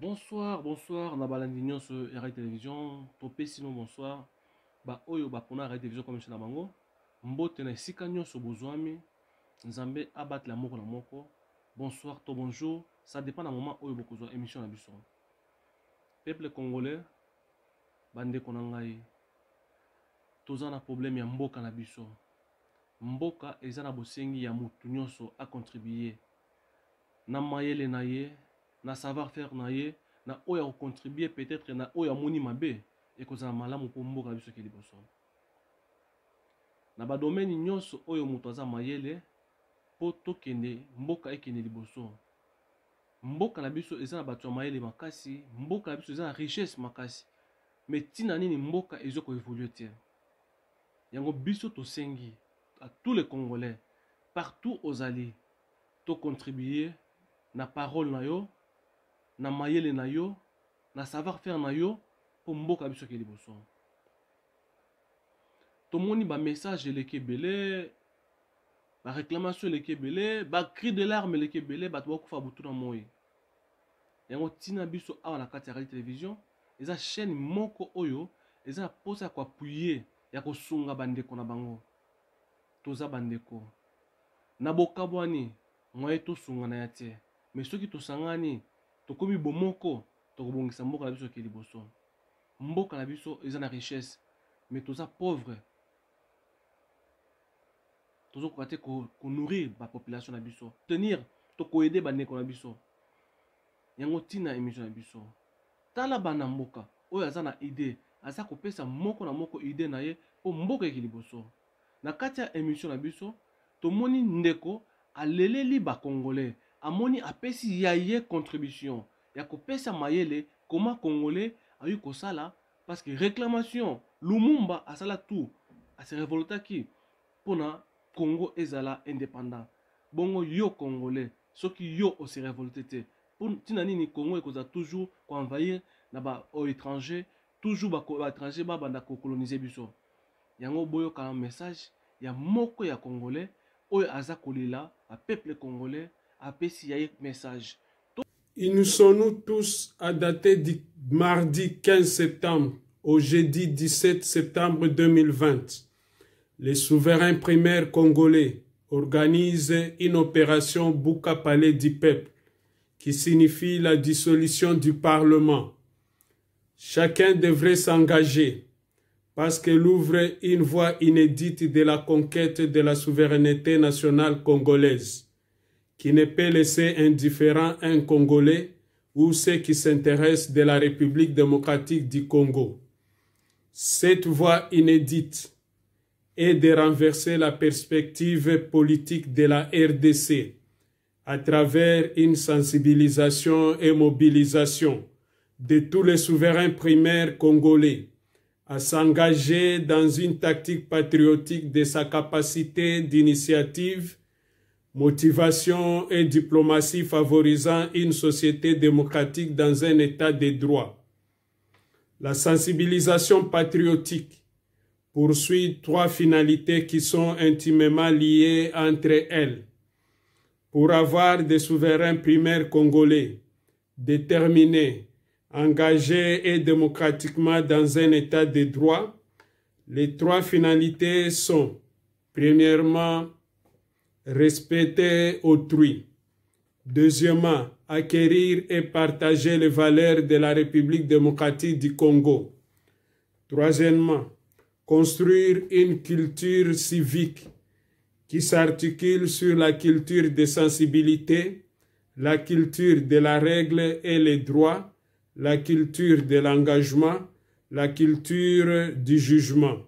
Bonsoir, bonsoir, Nabalandi Nyonso, RAI Télévision, Topé sinon bonsoir. Ba oyo ba pona RAI Télévision comme chez Nabango. Mbote na sika nyonso bozwami. Nzambe abat la moko na moko. Bonsoir, to bonjour. Ça dépend d'un moment oyo bokozwa émission na biso. Peuple congolais, bande konangai. Toza na problème ya mboka na biso. Mboka eza na bosengi ya mutu nyonso a contribuer. Na mayele na ye. Na savoir-faire na ye, na oya ko contribuer peut-être na oya moni mabe et kozala malamu po mboka na biso ke liboso. Na ba domaine nyonso oyo mutu aza mayele po tokende mboka ekende liboso. Mboka na biso eza na bato ya mayele makasi, mboka na biso eza na richesse makasi. Mais tina nini mboka ezo ko évoluer te. Yango biso to sengi à tous les Congolais partout aux alliés to contribuer na parole na yo na mayele na yo, na savoir-faire na yo, pour mboka biso ke liboso. Tomoni ba message leke belé, ba réclamation leke belé, ba cri de larmes leke belé, ba to kufa butu na moyi. Yango tina biso awa na kati ya RAI Télévision, eza chaîne moko oyo, eza posa kwa appuyer ya ko sunga bandeko na bango. Toza bandeko. Na bokabwani, moye to sunga na yate. Mais soki to sangani tokomi bomoko tokobongisa mboka na biso ke liboso. Mboka na biso eza na richesse, mais toza pauvre. Tozo ko nourrir ba population na biso. Tenir toko aider bandeko na biso. Yango tina émission na biso. Tala bana mboka oyo aza na idée, aza kopesa moko na moko idée na ye po mboka ke liboso. Na kati ya émission na biso, tomoni ndeko aleleli ba congolais. Amoni apesi ya ye contribution ya kopesa mayele comment congolais a eu kosala parce que réclamation Lumumba asala tout a se révolta qui pona Congo ezala indépendant bongo yo congolais soki yo o se révolté te pour tina nini Congo ekoza toujours ko envahir na ba au étranger toujours ba étranger ba banda ko coloniser biso yango boyo ka message ya moko ya congolais oyo aza kolila a peuple congolais apesi ya message. Unissons-nous tous à dater du mardi 15 septembre au jeudi 17 septembre 2020. Les souverains primaires congolais organisent une opération Bouka Palais du Peuple qui signifie la dissolution du Parlement. Chacun devrait s'engager parce qu'elle ouvre une voie inédite de la conquête de la souveraineté nationale congolaise, qui ne peut laisser indifférent un Congolais ou ceux qui s'intéressent de la République démocratique du Congo. Cette voie inédite est de renverser la perspective politique de la RDC à travers une sensibilisation et mobilisation de tous les souverains primaires congolais à s'engager dans une tactique patriotique de sa capacité d'initiative, motivation et diplomatie favorisant une société démocratique dans un état de droit. La sensibilisation patriotique poursuit trois finalités qui sont intimement liées entre elles. Pour avoir des souverains primaires congolais déterminés, engagés et démocratiquement dans un état de droit, les trois finalités sont, premièrement, respecter autrui. Deuxièmement, acquérir et partager les valeurs de la République démocratique du Congo. Troisièmement, construire une culture civique qui s'articule sur la culture de sensibilité, la culture de la règle et les droits, la culture de l'engagement, la culture du jugement.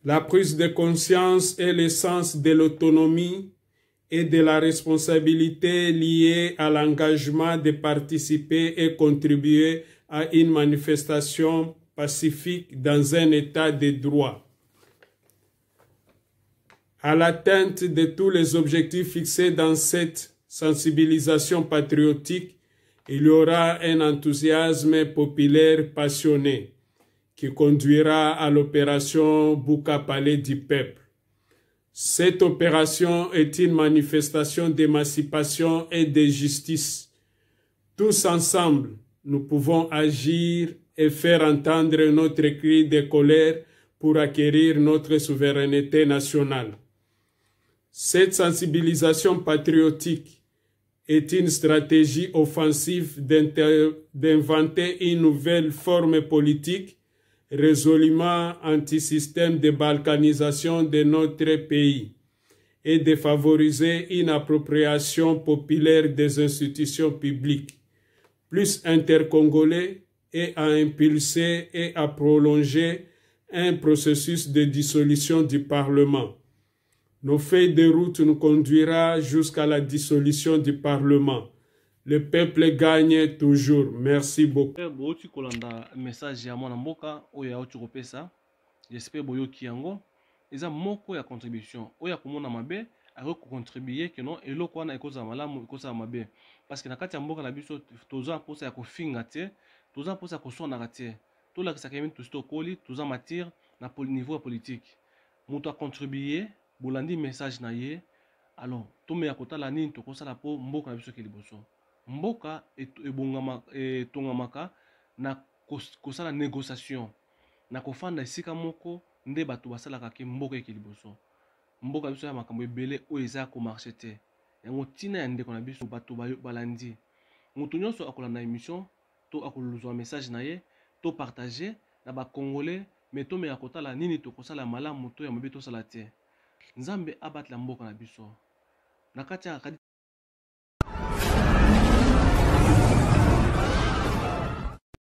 La prise de conscience est l'essence de l'autonomie et de la responsabilité liée à l'engagement de participer et contribuer à une manifestation pacifique dans un état de droit. À l'atteinte de tous les objectifs fixés dans cette sensibilisation patriotique, il y aura un enthousiasme populaire passionné qui conduira à l'opération Bouka Palais du Peuple. Cette opération est une manifestation d'émancipation et de justice. Tous ensemble, nous pouvons agir et faire entendre notre cri de colère pour acquérir notre souveraineté nationale. Cette sensibilisation patriotique est une stratégie offensive d'inventer une nouvelle forme politique résolument anti-système de balkanisation de notre pays et de favoriser une appropriation populaire des institutions publiques, plus intercongolais, et à impulser et à prolonger un processus de dissolution du Parlement. Nos feuilles de route nous conduira jusqu'à la dissolution du Parlement. Le peuple gagne toujours. Merci beaucoup. Boyoki kolanda message ya mwana mboka oyo auti kopesa. J'espère boyoki yango. Eza moko ya contribution. Oya komona mabe ako contribuer que non eloko wana ekoza malamu ekoza mabe. Parce que na kati ya mboka na biso toza posa ya kofinga te, toza posa ya kosona te. To la kisaka yemi to koli, toza matière na niveau politique. Muto a contribuer bolandi message na ye. Alors, to me ya kotala nini to kosala po mboka na biso ke liboso. Mboka etongamaka na kosala négociation na kofanda esika moko nde bato basalaka ke mboka eke liboso. Mboka biso ya makambo ebele oyo eza komarche te. Yango tina ya ndeko na biso bato balandi. Moto nyonso akolanda émission to akoluzwa message na ye to partager na ba congolais mais to me ya kotala nini to kosala malamu to ya mabe to sala te. Nzambe abatla mboka na biso. Na kati ya